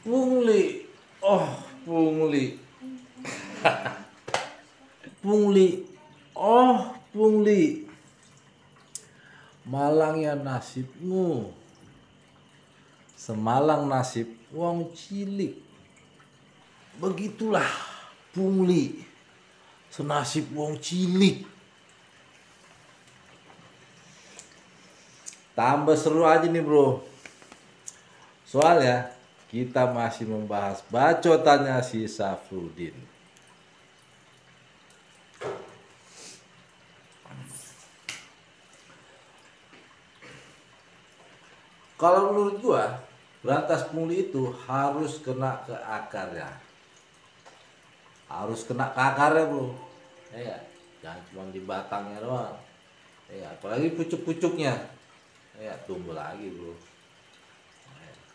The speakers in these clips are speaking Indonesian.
Pungli. Oh, pungli. Pungli. Oh, pungli. Malangnya nasibmu. Semalang nasib wong cilik. Begitulah pungli. Senasib wong cilik. Tambah seru aja nih bro. Soalnya kita masih membahas bacotannya si Safrudin. Kalau menurut gua, berantas pungli itu harus kena ke akarnya. Harus kena ke akarnya bro. Ya, jangan cuma di batangnya doang. Ya, apalagi pucuk-pucuknya. Ya, tumbuh lagi bro.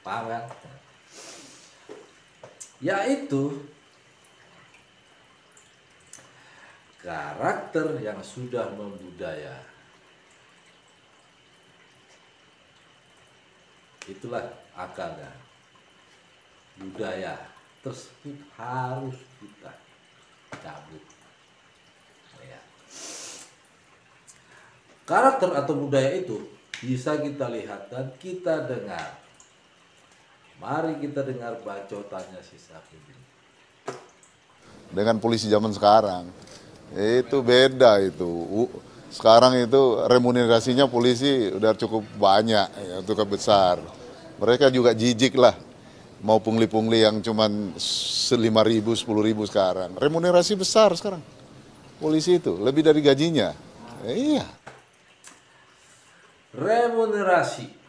Paham kan? Yaitu karakter yang sudah membudaya. Itulah akarnya. Budaya tersebut harus kita cabut. Ya. Karakter atau budaya itu bisa kita lihat dan kita dengar. Mari kita dengar bacotannya si Safrudin. Dengan polisi zaman sekarang itu beda itu. Sekarang itu remunerasinya polisi udah cukup banyak, ya, cukup besar. Mereka juga jijik lah mau pungli-pungli yang cuman 5.000, 10.000 sekarang. Remunerasi besar sekarang polisi itu lebih dari gajinya. Iya. Remunerasinya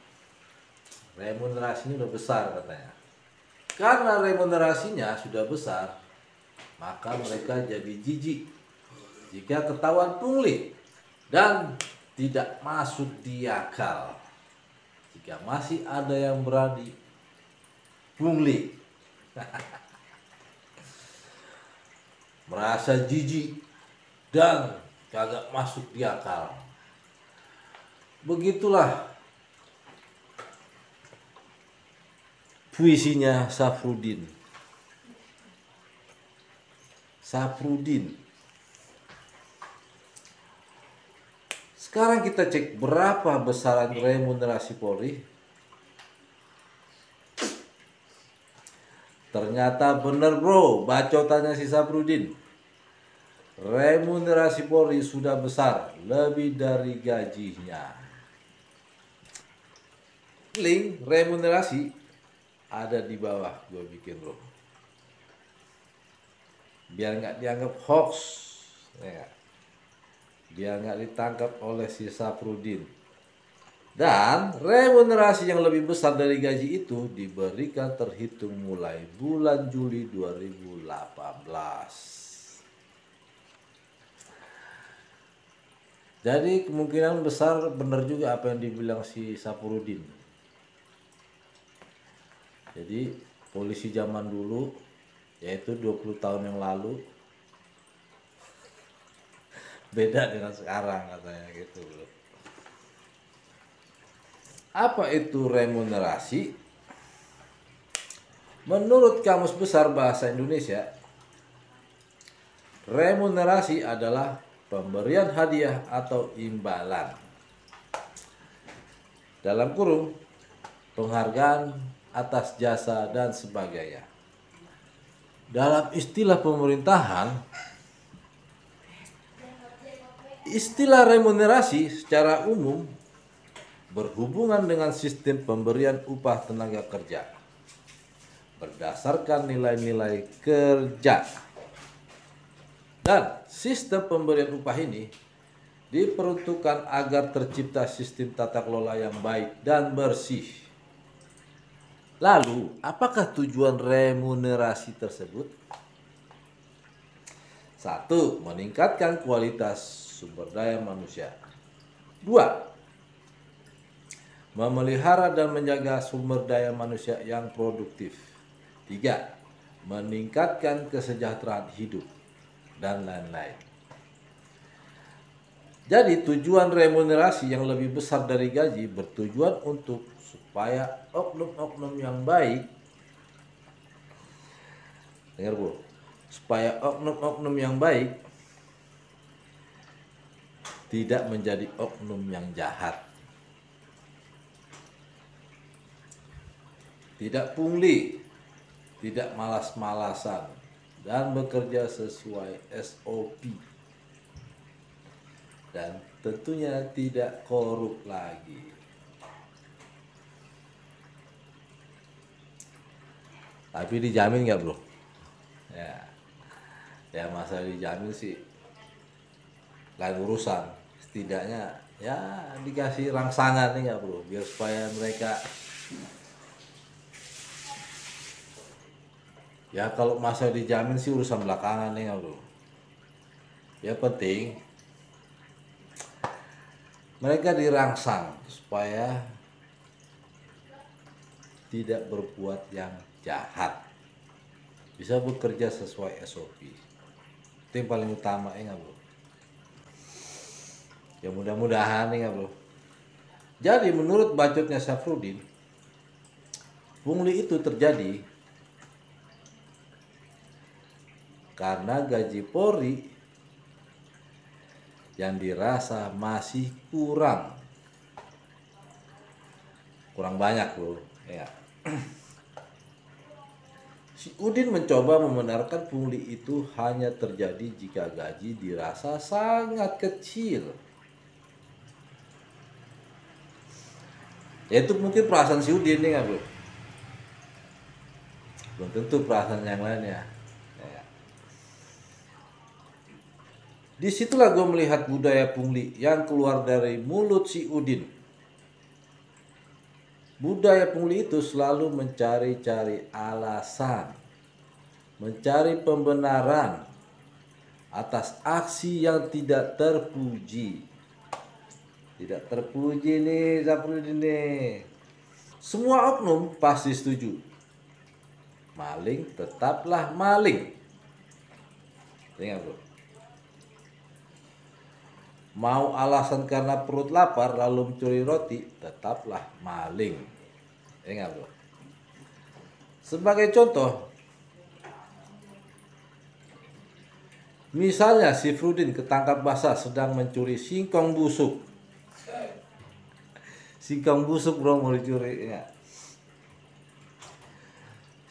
udah besar katanya. Karena remunerasinya sudah besar, maka mereka jadi jijik jika ketahuan pungli dan tidak masuk di akal. Jika masih ada yang berani pungli, merasa jijik dan kagak masuk di akal. Begitulah puisinya Safrudin. Sekarang kita cek berapa besaran remunerasi Polri. Ternyata bener bro, bacotannya si Safrudin. Remunerasi Polri sudah besar, lebih dari gajinya. Link remunerasi ada di bawah gue bikin bro. Biar nggak dianggap hoax. Ya. Biar nggak ditangkap oleh si Safrudin. Dan remunerasi yang lebih besar dari gaji itu diberikan terhitung mulai bulan Juli 2018. Jadi kemungkinan besar benar juga apa yang dibilang si Safrudin. Jadi polisi zaman dulu, yaitu 20 tahun yang lalu, beda dengan sekarang katanya gitu bro. Apa itu remunerasi? Menurut Kamus Besar Bahasa Indonesia, remunerasi adalah pemberian hadiah atau imbalan. Dalam kurung, penghargaan atas jasa dan sebagainya. Dalam istilah pemerintahan, istilah remunerasi secara umum berhubungan dengan sistem pemberian upah tenaga kerja berdasarkan nilai-nilai kerja. Dan sistem pemberian upah ini diperuntukkan agar tercipta sistem tata kelola yang baik dan bersih. Lalu, apakah tujuan remunerasi tersebut? 1. Meningkatkan kualitas sumber daya manusia. 2. Memelihara dan menjaga sumber daya manusia yang produktif. 3. Meningkatkan kesejahteraan hidup. Dan lain-lain. Jadi tujuan remunerasi yang lebih besar dari gaji bertujuan untuk supaya oknum-oknum yang baik Dengar bro, supaya oknum-oknum yang baik tidak menjadi oknum yang jahat. Tidak pungli, tidak malas-malasan, dan bekerja sesuai SOP. Dan tentunya tidak korup lagi. Tapi dijamin nggak bro? Ya, ya masa dijamin sih lain urusan. Setidaknya ya dikasih rangsangan nih nggak bro, biar supaya mereka ya kalau masa dijamin sih urusan belakangan nih nggak bro. Ya penting mereka dirangsang supaya tidak berbuat yang jahat, bisa bekerja sesuai SOP. Itu yang paling utama ya nggak bro. Ya mudah-mudahan nih nggak bro. Jadi menurut bacotnya Syafruddin, pungli itu terjadi karena gaji Polri yang dirasa masih kurang banyak bro ya. Si Udin mencoba membenarkan pungli itu hanya terjadi jika gaji dirasa sangat kecil. Ya itu mungkin perasaan si Udin nih nggak bro, belum tentu perasaan yang lainnya ya. Disitulah gue melihat budaya pungli yang keluar dari mulut si Udin. Budaya pungli itu selalu mencari-cari alasan, mencari pembenaran atas aksi yang tidak terpuji. Tidak terpuji nih Syafruddin nih. Semua oknum pasti setuju. Maling tetaplah maling. Ingat bro. Mau alasan karena perut lapar lalu mencuri roti, tetaplah maling. Ingat bro. Sebagai contoh, misalnya si Frudin ketangkap basah sedang mencuri singkong busuk. Singkong busuk bro mau dicuri ya.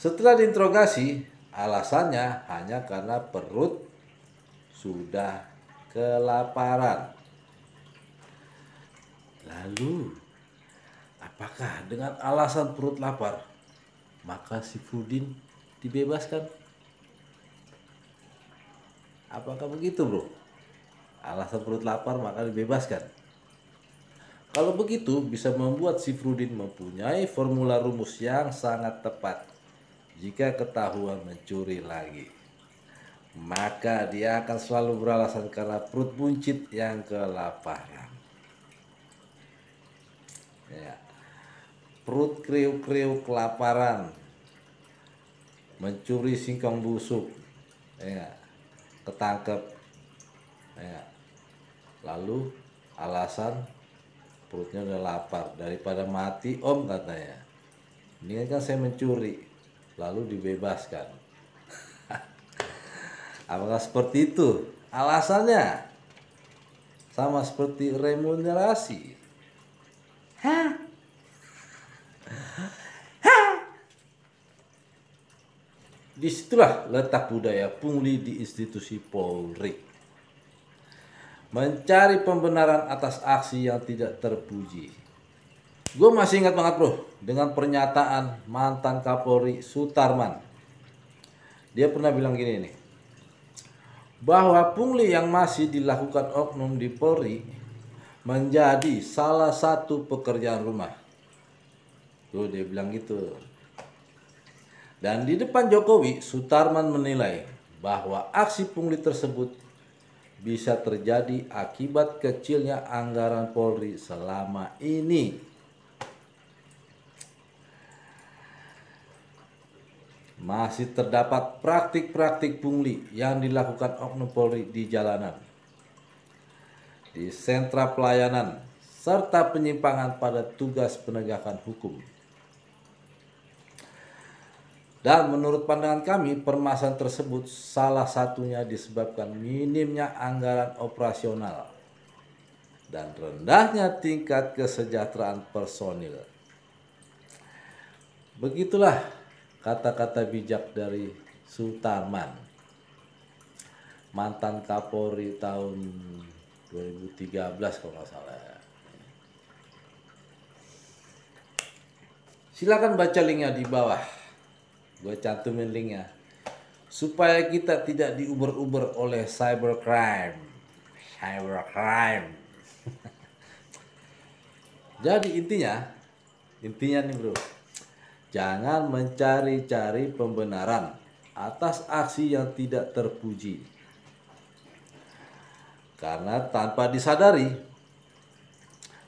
Setelah diinterogasi, alasannya hanya karena perut sudah kelaparan. Lalu, apakah dengan alasan perut lapar, maka si Frudin dibebaskan? Apakah begitu bro? Alasan perut lapar maka dibebaskan. Kalau begitu bisa membuat si Frudin mempunyai formula rumus yang sangat tepat. Jika ketahuan mencuri lagi, maka dia akan selalu beralasan karena perut buncit yang kelaparan. Ya. Perut kriuk-kriuk kelaparan, mencuri singkong busuk, ya, ketangkep, ya. Lalu alasan perutnya udah lapar, daripada mati om katanya, ini kan saya mencuri, lalu dibebaskan. Apakah seperti itu alasannya? Sama seperti remunerasi. Hah? Disitulah letak budaya pungli di institusi Polri. Mencari pembenaran atas aksi yang tidak terpuji. Gue masih ingat banget bro, dengan pernyataan mantan Kapolri Sutarman. Dia pernah bilang gini nih, bahwa pungli yang masih dilakukan oknum di Polri menjadi salah satu pekerjaan rumah. Tuh dia bilang gitu. Dan di depan Jokowi, Sutarman menilai bahwa aksi pungli tersebut bisa terjadi akibat kecilnya anggaran Polri selama ini. Masih terdapat praktik-praktik pungli yang dilakukan oknum Polri di jalanan, di sentra pelayanan, serta penyimpangan pada tugas penegakan hukum. Dan menurut pandangan kami, permasalahan tersebut salah satunya disebabkan minimnya anggaran operasional dan rendahnya tingkat kesejahteraan personil. Begitulah kata-kata bijak dari Sutarman, mantan Kapolri tahun 2013 kalau nggak salah. Silakan baca linknya di bawah. Gue cantumin linknya supaya kita tidak diuber-uber oleh cybercrime. Jadi intinya nih bro, jangan mencari-cari pembenaran atas aksi yang tidak terpuji, karena tanpa disadari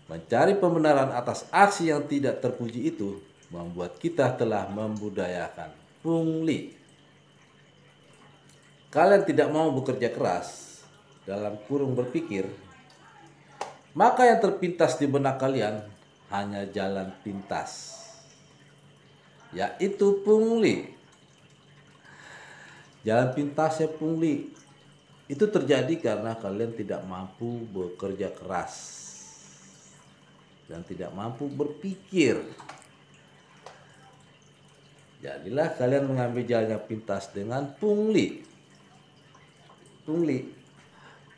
mencari pembenaran atas aksi yang tidak terpuji itu membuat kita telah membudayakan pungli. Kalian tidak mau bekerja keras dalam kurung berpikir, maka yang terpintas di benak kalian hanya jalan pintas, yaitu pungli. Jalan pintasnya pungli itu terjadi karena kalian tidak mampu bekerja keras dan tidak mampu berpikir. Jadilah kalian mengambil jalan yang pintas dengan pungli.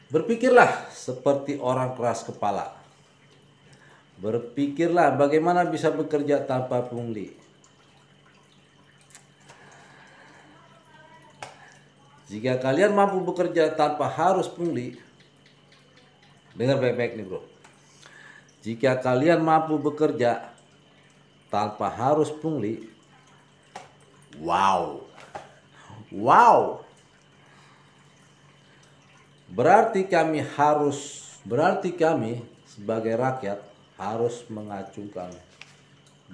Berpikirlah seperti orang keras kepala. Berpikirlah bagaimana bisa bekerja tanpa pungli. Jika kalian mampu bekerja tanpa harus pungli, dengar baik-baik nih bro. Jika kalian mampu bekerja tanpa harus pungli, wow. Berarti kami sebagai rakyat harus mengacungkan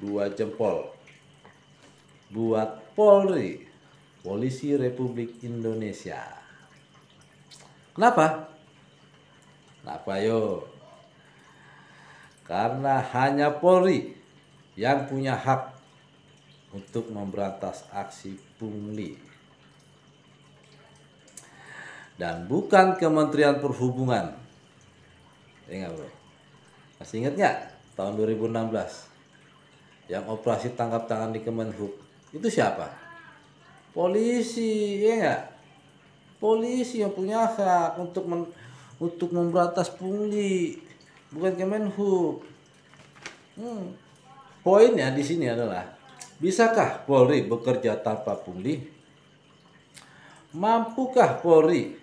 2 jempol buat Polri, Polisi Republik Indonesia. Kenapa yo? Karena hanya Polri yang punya hak untuk memberantas aksi pungli, dan bukan Kementerian Perhubungan. Ingat bro, masih ingat nggak tahun 2016 yang operasi tangkap tangan di Kemenhub itu siapa? Polisi, ya nggak? Polisi yang punya hak untuk memberantas pungli, bukan Kemenhub. Poinnya di sini adalah, bisakah Polri bekerja tanpa pungli? Mampukah Polri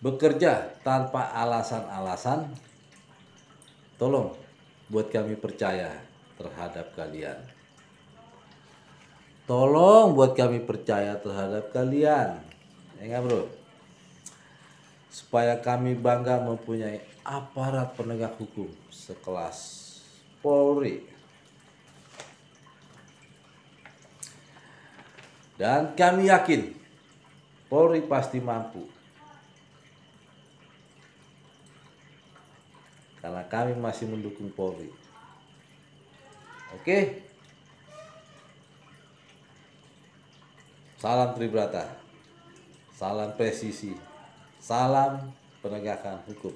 bekerja tanpa alasan-alasan? Tolong buat kami percaya terhadap kalian. Tolong buat kami percaya terhadap kalian. Ya enggak bro? Supaya kami bangga mempunyai aparat penegak hukum sekelas Polri. Dan kami yakin Polri pasti mampu. Karena kami masih mendukung Polri. Oke? Salam Tribrata. Salam presisi. Salam penegakan hukum.